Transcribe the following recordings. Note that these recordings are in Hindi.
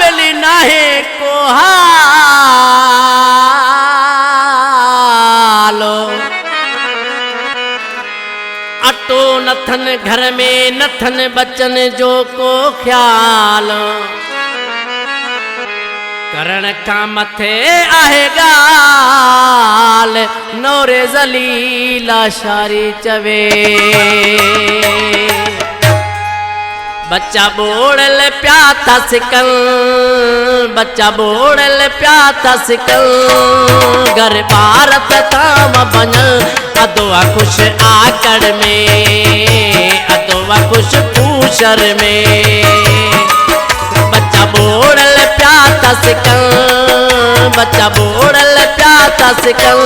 बेली नाहे कोहालो अटो नथन घर में नथन बचन जो को ख्याल करण का मथे आहे गाल नौरे ज़लीला शारी चवे बच्चा बोड़ल प्याता सिकल बच्चा बोड़ल प्याता सिकल घर भारत थाम बनल अदोआ खुश आकड़ में अदोआ खुश पूशर में बच्चा बोड़ल प्याता सिकल बच्चा बोड़ल प्याता सिकल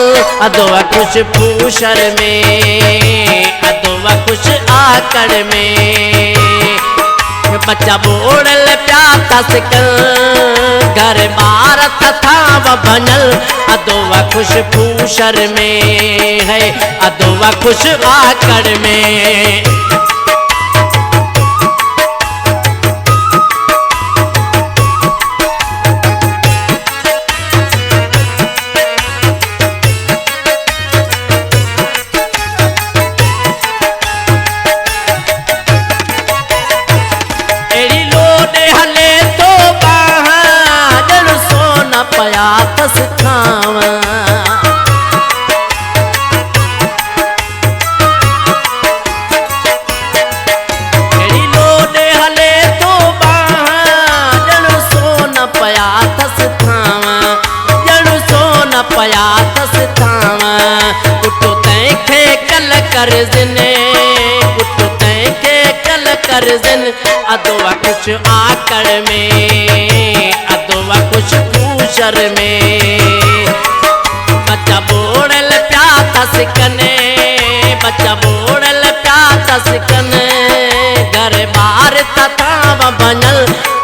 अदोआ खुश पूशर में अदोआ खुश आकड़ में बच्चा बोड़ल प्याता सिकल घर भारत थाम बनल अदोआ खुश पूशर में है अदोआ खुश आकड़ में पयातस खावा एड़ी लोडे हले तो जणु सोन पयातस खावा जणु सोन पयातस खावा कुटो तैखे कल कर जिने कुटो तैखे कल कर जिन अदोआ कुछ आकड़ में अदोआ कुछ पूशर में बच्चा बोड़ल प्याता सिकने बच्चा बोड़ल प्याता सिकने घर बार तथाव बनल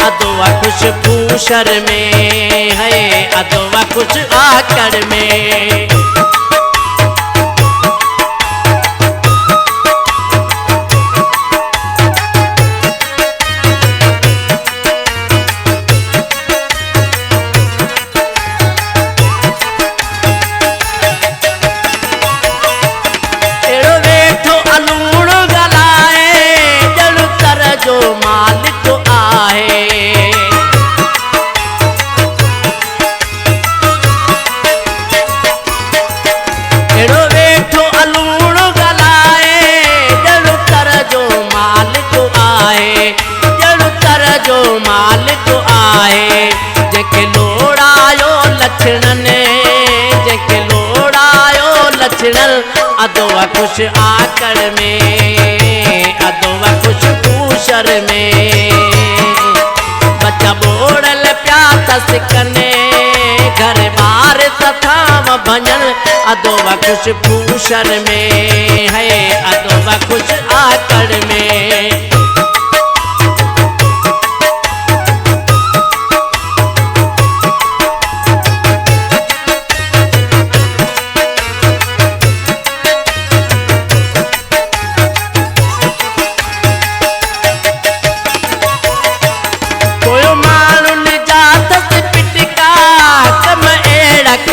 अदोआ कुछ पूशर में है अदोआ कुछ आकड़ में अदोआ कुछ आकड़ में अदोआ कुछ पूशर में बच्चा बोड़ल प्याता सिकने घर बार तथाम बनल अदोआ कुछ पूशर में है अदोआ कुछ आकड़ में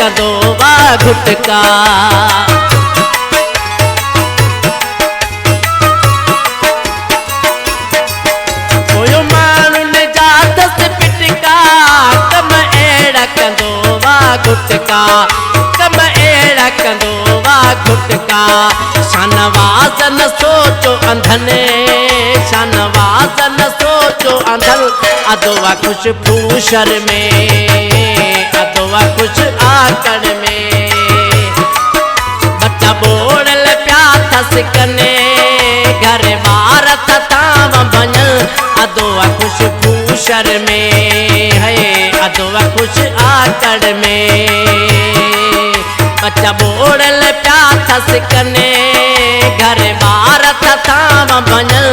कदोबा घुटका कोयो माण्हू ने जात से पिटका कम एड़ा कदोबा घुटका कम एड़ा कदोबा घुटका शानवाज़ न सोचो अंधने शानवाज़ न सोचो अंधन अदोआ कुछ पूशर में अदोआ कुछ आकड़ में बच्चा बोड़ल प्याता सिकने घर भारत थाम बनल अदोआ कुछ पूशर में है अदोआ कुछ आकड़ में बच्चा बोड़ल प्याता सिकने घर भारत थाम बनल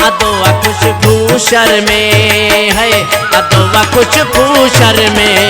अदोआ कुछ पूशर में है अदोआ कुछ पूशर में